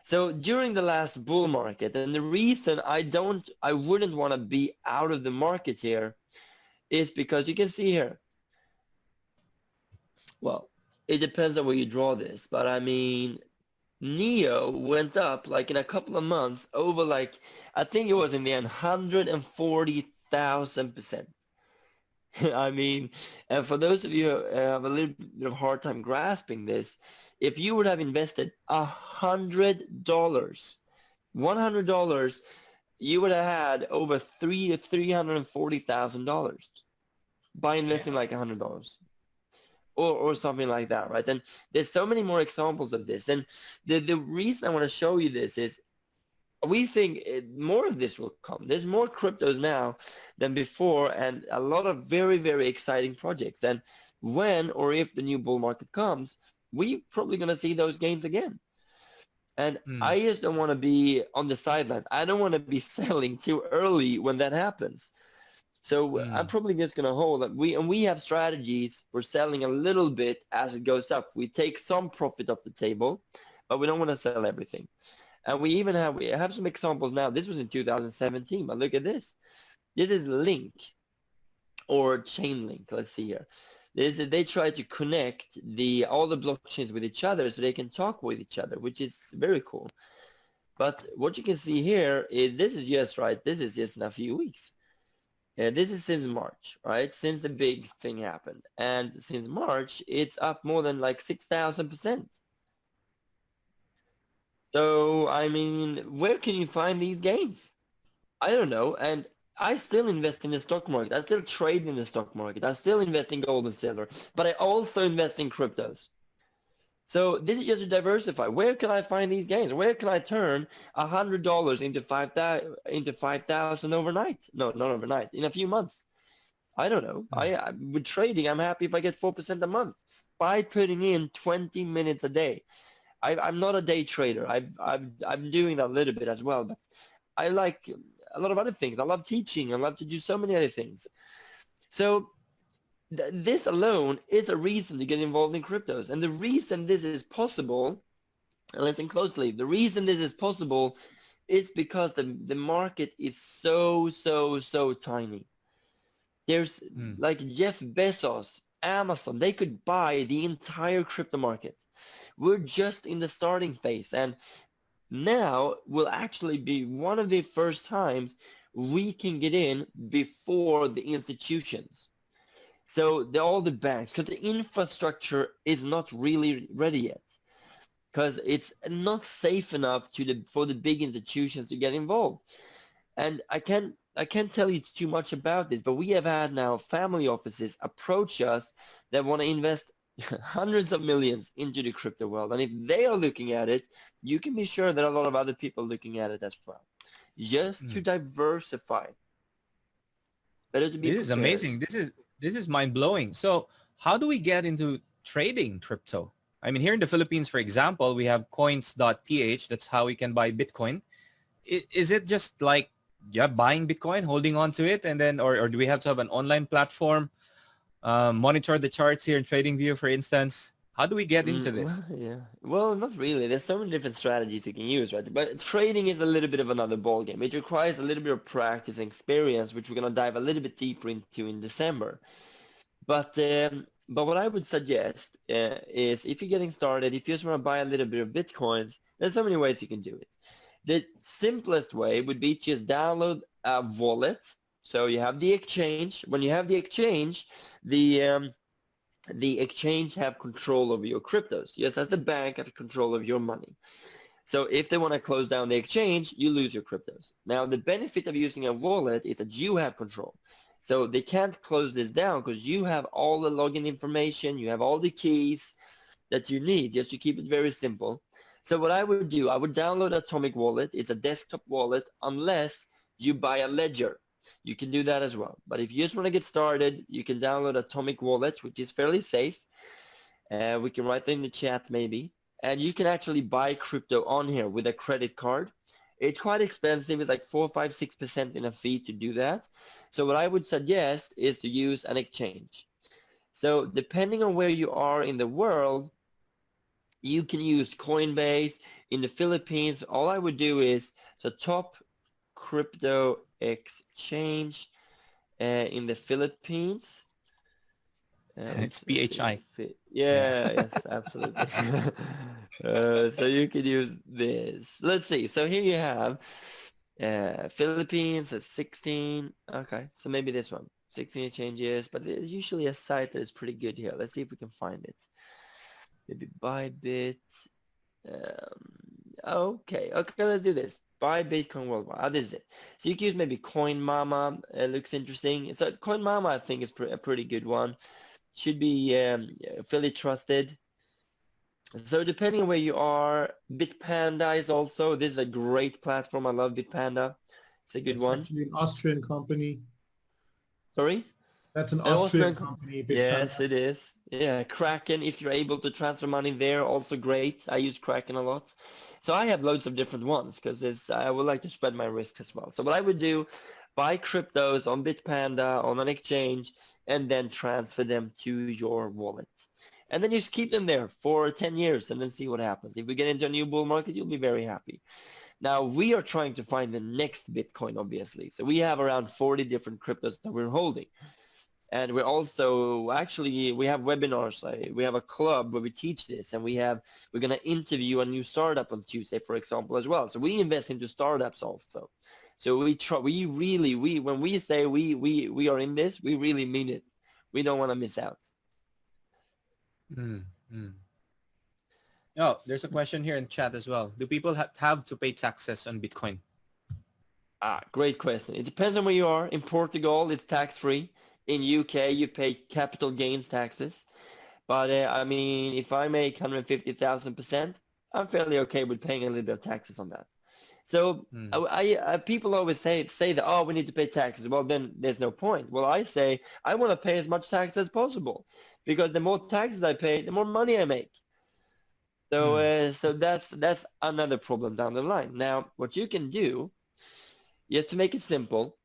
So during the last bull market, and the reason I wouldn't want to be out of the market here is because you can see here, well, it depends on where you draw this, but I mean, Neo went up like in a couple of months over like, I think it was in the end 140,000%. I mean, and for those of you who have a little bit of a hard time grasping this, if you would have invested $100, you would have had over $340,000 by investing like $100. or something like that, right? And there's so many more examples of this. And the reason I want to show you this is we think more of this will come. There's more cryptos now than before, and a lot of very, very exciting projects. And when or if the new bull market comes, we're probably going to see those gains again. And Mm. I just don't want to be on the sidelines. I don't want to be selling too early when that happens. So I'm Mm. probably just going to hold that. We have strategies for selling a little bit as it goes up. We take some profit off the table, but we don't want to sell everything. And we have some examples now. This was in 2017, but look at this. This is Link or Chainlink. Let's see here. They try to connect all the blockchains with each other so they can talk with each other, which is very cool. But what you can see here is this is just in a few weeks. This is since March, right? Since the big thing happened. And since March, it's up more than like 6,000%. So, I mean, where can you find these gains? I don't know. And I still invest in the stock market. I still trade in the stock market. I still invest in gold and silver, but I also invest in cryptos. So this is just to diversify. Where can I find these gains? Where can I turn $100 into 5,000 overnight? No, not overnight. In a few months. I don't know. Mm. With trading, I'm happy if I get 4% a month by putting in 20 minutes a day. I'm not a day trader. I'm doing that a little bit as well, but I like a lot of other things. I love teaching. I love to do so many other things. So this alone is a reason to get involved in cryptos. And the reason this is possible, and listen closely, the reason this is possible is because the market is so tiny. There's Mm. like Jeff Bezos, Amazon, they could buy the entire crypto market. We're just in the starting phase, and now will actually be one of the first times we can get in before the institutions. So all the banks, because the infrastructure is not really ready yet, because it's not safe enough for the big institutions to get involved. And I can't tell you too much about this, but we have had now family offices approach us that want to invest hundreds of millions into the crypto world. And if they are looking at it, you can be sure that a lot of other people are looking at it as well. Just to Mm. diversify. Better to be This is prepared. amazing. This is mind blowing. So how do we get into trading crypto? I mean, here in the Philippines, for example, we have coins.ph. That's how we can buy Bitcoin. Is it just like, yeah, buying Bitcoin, holding on to it, and then, or do we have to have an online platform, monitor the charts here in TradingView, for instance? How do we get into Well, this? yeah. Well, not really. There's so many different strategies you can use, right? But trading is a little bit of another ballgame. It requires a little bit of practice and experience, which we're going to dive a little bit deeper into in December. But what I would suggest is if you're getting started, if you just want to buy a little bit of Bitcoins, there's so many ways you can do it. The simplest way would be to just download a wallet. So you have the exchange. When you have the exchange, the exchange have control over your cryptos. Just as the bank have control of your money. So if they want to close down the exchange, you lose your cryptos. Now, the benefit of using a wallet is that you have control. So they can't close this down because you have all the login information, you have all the keys that you need, just to keep it very simple. So what I would do, I would download Atomic Wallet. It's a desktop wallet unless you buy a ledger. You can do that as well. But if you just want to get started, you can download Atomic Wallet, which is fairly safe. We can write in the chat maybe. And you can actually buy crypto on here with a credit card. It's quite expensive. It's like 4, 5, 6% in a fee to do that. So what I would suggest is to use an exchange. So depending on where you are in the world, you can use Coinbase. In the Philippines, all I would do is, so top crypto exchange in the Philippines. It's PHI. Yeah. Yeah, yes, absolutely. So you can use this. Let's see. So here you have Philippines at 16. Okay, so maybe this one. 16 exchanges, but there's usually a site that is pretty good here. Let's see if we can find it. Maybe Bybit. Okay, let's do this. Buy Bitcoin worldwide. Oh, this is it. So you can use maybe Coin Mama. It looks interesting. So Coin Mama, I think, is a pretty good one. should be fairly trusted. So depending on where you are, Bitpanda is also, this is a great platform. I love Bitpanda. It's a good That's one. actually an Austrian company. Sorry? That's an An Austrian Austrian, company, yes, Bitpanda. it is. Yeah, Kraken, if you're able to transfer money there, also great. I use Kraken a lot. So I have loads of different ones because I would like to spread my risks as well. So what I would do, buy cryptos on Bitpanda, on an exchange, and then transfer them to your wallet. And then you just keep them there for 10 years and then see what happens. If we get into a new bull market, you'll be very happy. Now, we are trying to find the next Bitcoin, obviously. So we have around 40 different cryptos that we're holding. And we're also, actually, we have webinars. We have a club where we teach this, and we're going to interview a new startup on Tuesday, for example, as well. So we invest into startups also. So when we say we are in this, we really mean it. We don't want to miss out. Oh, there's a question here in chat as well. Do people have to pay taxes on Bitcoin? Great question. It depends on where you are. In Portugal, it's tax-free. In UK, you pay capital gains taxes. But I mean, if I make 150,000%, I'm fairly okay with paying a little bit of taxes on that. So people always say that, oh, we need to pay taxes. Well, then there's no point. Well, I say I want to pay as much tax as possible because the more taxes I pay, the more money I make. So so that's another problem down the line. Now, what you can do, just to make it simple,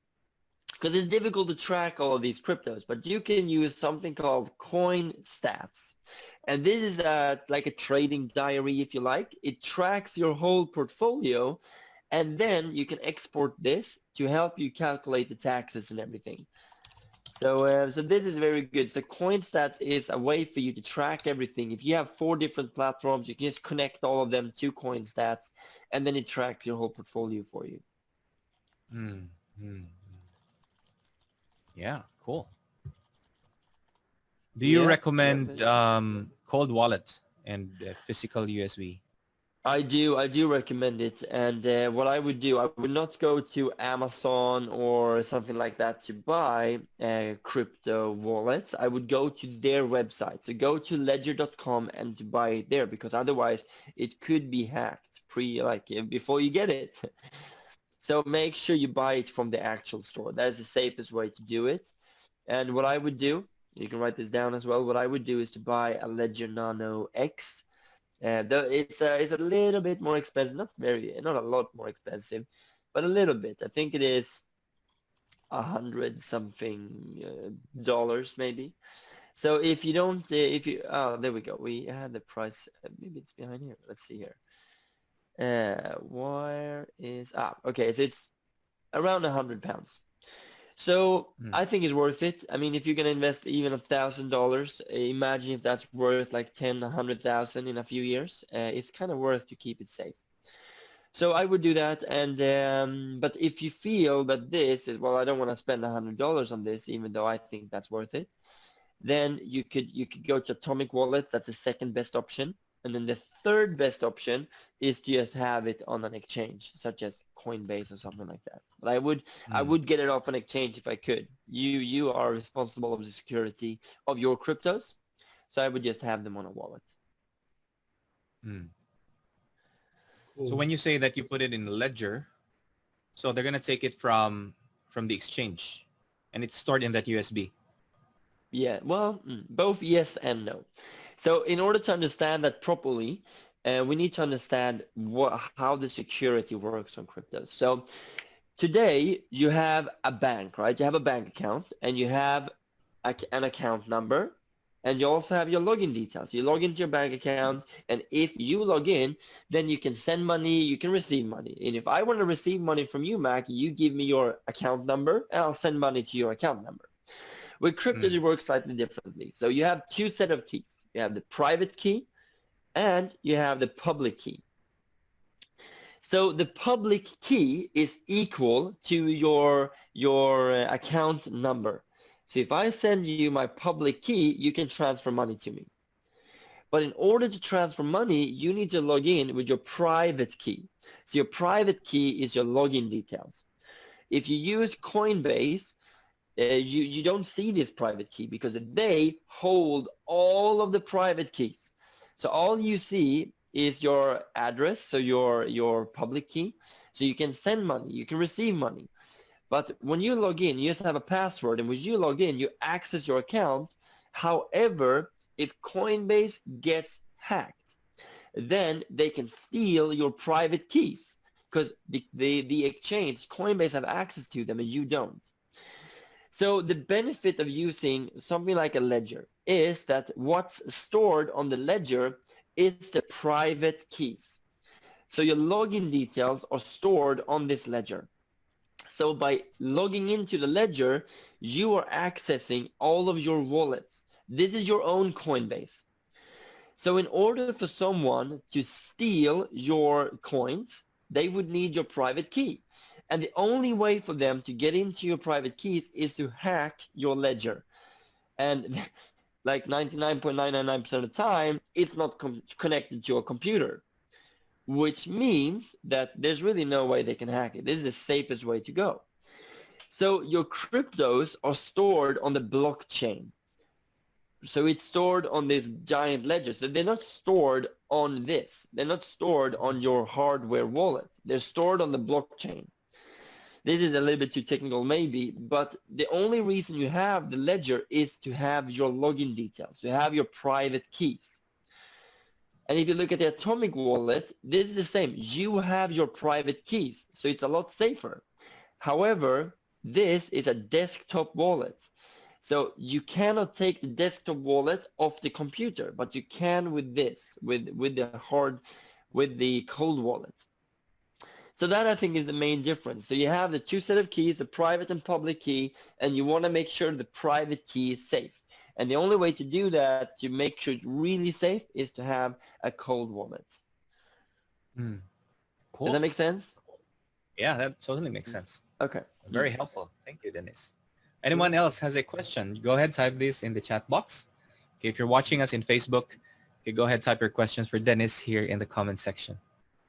because it's difficult to track all of these cryptos, but you can use something called coin stats. And this is like a trading diary, if you like. It tracks your whole portfolio, and then you can export this to help you calculate the taxes and everything. So this is very good. So CoinStats is a way for you to track everything. If you have 4 different platforms, you can just connect all of them to CoinStats, and then it tracks your whole portfolio for you. Yeah, cool. Do you recommend cold wallet and physical USB? I do recommend it. And what I would do, I would not go to Amazon or something like that to buy crypto wallets. I would go to their website. So go to ledger.com and to buy it there, because otherwise it could be hacked before you get it. So make sure you buy it from the actual store. That is the safest way to do it. And what I would do, you can write this down as well. What I would do is to buy a Ledger Nano X. It's a little bit more expensive, not a lot more expensive, but a little bit. I think it is $100 something dollars maybe. So if you don't, there we go. We had the price. Maybe it's behind here. Let's see here. Okay, so it's around £100. So I think it's worth it. I mean, if you're gonna invest even $1,000, imagine if that's worth like 10, 100,000 in a few years. It's kind of worth to keep it safe. So I would do that. And but if you feel that this is, well, I don't want to spend $100 on this, even though I think that's worth it, then you could go to Atomic Wallet. That's the second best option. And then the third best option is to just have it on an exchange, such as Coinbase or something like that. But I would get it off an exchange if I could. You are responsible of the security of your cryptos, so I would just have them on a wallet. Cool. So when you say that you put it in Ledger, so they're gonna take it from the exchange, and it's stored in that USB. Yeah, well, both yes and no. So in order to understand that properly, we need to understand how the security works on crypto. So today you have a bank, right? You have a bank account, and you have an account number, and you also have your login details. You log into your bank account, and if you log in, then you can send money, you can receive money. And if I want to receive money from you, Mac, you give me your account number, and I'll send money to your account number. With crypto, it works slightly differently. So you have 2 sets of keys. You have the private key and you have the public key. So the public key is equal to your account number. So if I send you my public key, you can transfer money to me. But in order to transfer money, you need to log in with your private key. So your private key is your login details. If you use Coinbase, you don't see this private key because they hold all of the private keys. So all you see is your address, so your public key. So you can send money, you can receive money. But when you log in, you just have a password, and when you log in, you access your account. However, if Coinbase gets hacked, then they can steal your private keys because the exchange, Coinbase, have access to them and you don't. So the benefit of using something like a ledger is that what's stored on the ledger is the private keys. So your login details are stored on this ledger. So by logging into the ledger, you are accessing all of your wallets. This is your own Coinbase. So in order for someone to steal your coins, they would need your private key. And the only way for them to get into your private keys is to hack your ledger. And like 99.999% of the time, it's not connected to your computer, which means that there's really no way they can hack it. This is the safest way to go. So your cryptos are stored on the blockchain. So it's stored on this giant ledger. So they're not stored on this. They're not stored on your hardware wallet. They're stored on the blockchain. This is a little bit too technical maybe, but the only reason you have the ledger is to have your login details, to have your private keys. And if you look at the Atomic wallet, this is the same. You have your private keys, so it's a lot safer. However, this is a desktop wallet. So you cannot take the desktop wallet off the computer, but you can with this, with the cold wallet. So that I think is the main difference. So you have the two set of keys, the private and public key, and you want to make sure the private key is safe. And the only way to do that, to make sure it's really safe, is to have a cold wallet. Cool. Does that make sense? Yeah, that totally makes sense. Okay. Very helpful. Thank you, Dennis. Anyone else has a question? Go ahead, type this in the chat box. Okay, if you're watching us in Facebook, okay, go ahead, type your questions for Dennis here in the comment section.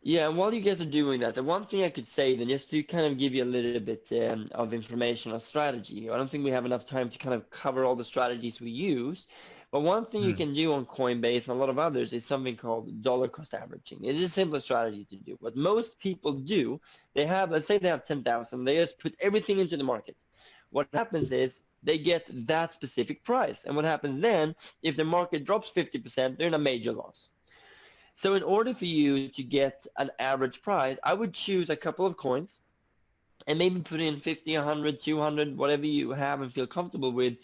Yeah, and while you guys are doing that, the one thing I could say then, just to kind of give you a little bit of information on strategy. I don't think we have enough time to kind of cover all the strategies we use, but one thing you can do on Coinbase and a lot of others is something called dollar cost averaging. It is a simple strategy to do. What most people do, they have, let's say they have 10,000, they just put everything into the market. What happens is they get that specific price. And what happens then, if the market drops 50%, they're in a major loss. So in order for you to get an average price, I would choose a couple of coins and maybe put in 50, 100, 200, whatever you have and feel comfortable with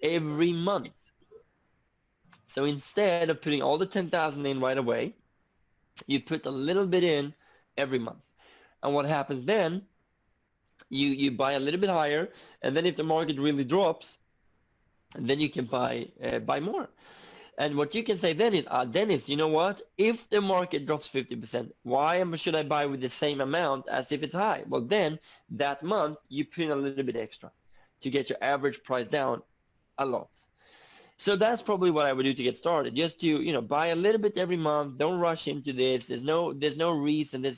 every month. So instead of putting all the 10,000 in right away, you put a little bit in every month. And what happens then, you buy a little bit higher, and then if the market really drops, then you can buy more. And what you can say then is, Dennis, you know what? If the market drops 50%, why should I buy with the same amount as if it's high? Well, then that month you put in a little bit extra to get your average price down a lot. So that's probably what I would do to get started. Just to, buy a little bit every month. Don't rush into this. There's no reason.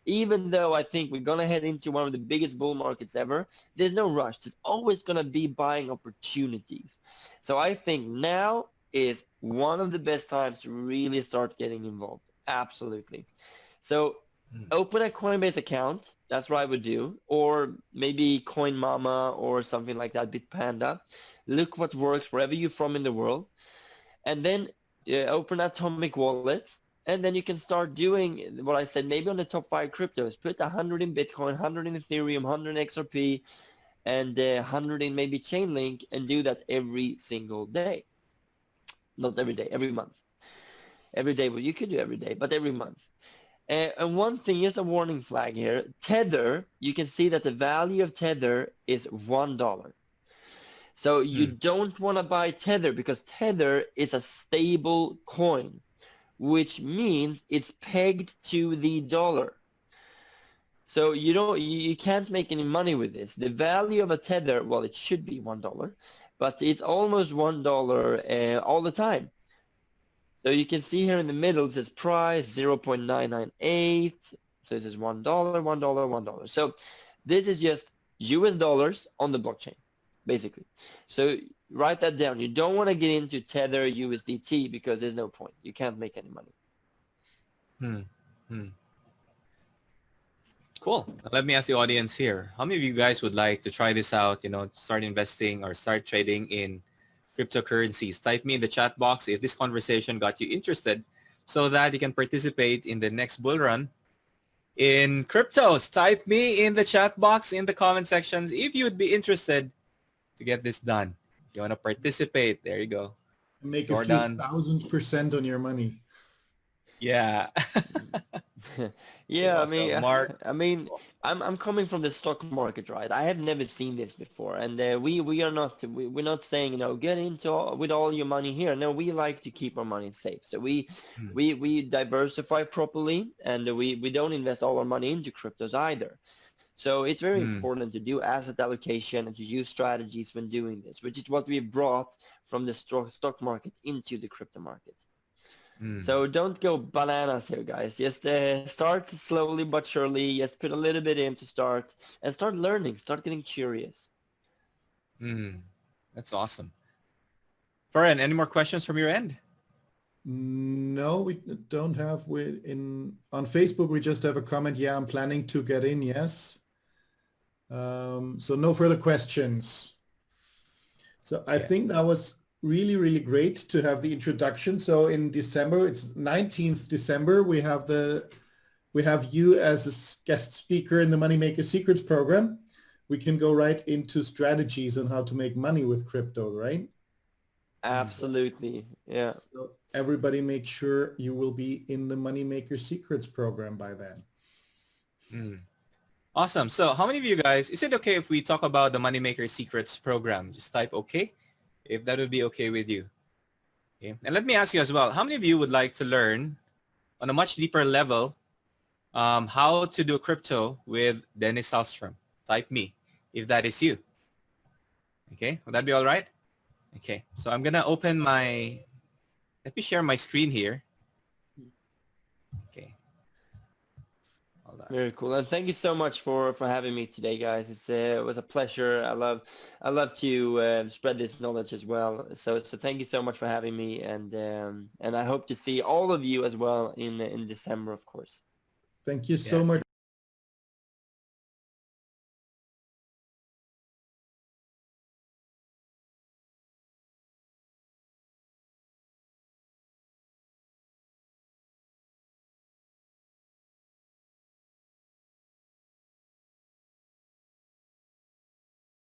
Even though I think we're going to head into one of the biggest bull markets ever, there's no rush. There's always going to be buying opportunities. So I think now is one of the best times to really start getting involved. Absolutely. So open a Coinbase account. That's what I would do. Or maybe Coin Mama or something like that, Bitpanda. Look what works wherever you're from in the world. And then open Atomic wallet. And then you can start doing what I said, maybe on the top 5 cryptos. Put 100 in Bitcoin, 100 in Ethereum, 100 in XRP, and 100 in maybe Chainlink, and do that every single day. Not every day, every month. Every day, well, you could do every day, but every month. And one thing is a warning flag here. Tether, you can see that the value of Tether is $1. So you don't want to buy Tether because Tether is a stable coin, which means it's pegged to the dollar. So you can't make any money with this. The value of a Tether, well, it should be $1, but it's almost $1 all the time. So you can see here in the middle, it says price 0.998. So it says $1, $1, $1. So this is just US dollars on the blockchain. basically. So write that down. You don't want to get into Tether USDT because there's no point. You can't make any money. Cool. Let me ask the audience here. How many of you guys would like to try this out, start investing or start trading in cryptocurrencies? Type me in the chat box if this conversation got you interested so that you can participate in the next bull run in cryptos. Type me in the chat box in the comment sections if you would be interested to get this done. If you want to participate, there you go. Make Jordan. a few 1,000% on your money. Yeah. Yeah, Awesome. Mark. I'm coming from the stock market, right? I have never seen this before, and we're not saying get into with all your money here. No, we like to keep our money safe, so we diversify properly, and we don't invest all our money into cryptos either. So it's very important to do asset allocation and to use strategies when doing this, which is what we brought from the stock market into the crypto market. So don't go bananas here, guys. Just start slowly but surely. Just put a little bit in to start and start learning. Start getting curious. That's awesome. Farhan, any more questions from your end? No, we don't have. On Facebook, we just have a comment. Yeah, I'm planning to get in. Yes. So no further questions. So I think that was really, really great to have the introduction. So in December, it's 19th December, we have you as a guest speaker in the Moneymaker Secrets program. We can go right into strategies on how to make money with crypto, right? Absolutely. Yeah. So everybody make sure you will be in the Moneymaker Secrets program by then. Awesome. So how many of you guys, is it okay if we talk about the Moneymaker Secrets program? Just type okay, if that would be okay with you. Okay. And let me ask you as well, how many of you would like to learn on a much deeper level how to do crypto with Dennis Sahlström? Type me if that is you. Okay, would that be all right? Okay, so I'm gonna open let me share my screen here. Okay. Very cool, and thank you so much for having me today, guys. It was a pleasure. I love to spread this knowledge as well. So thank you so much for having me, and I hope to see all of you as well in December, of course. Thank you so much.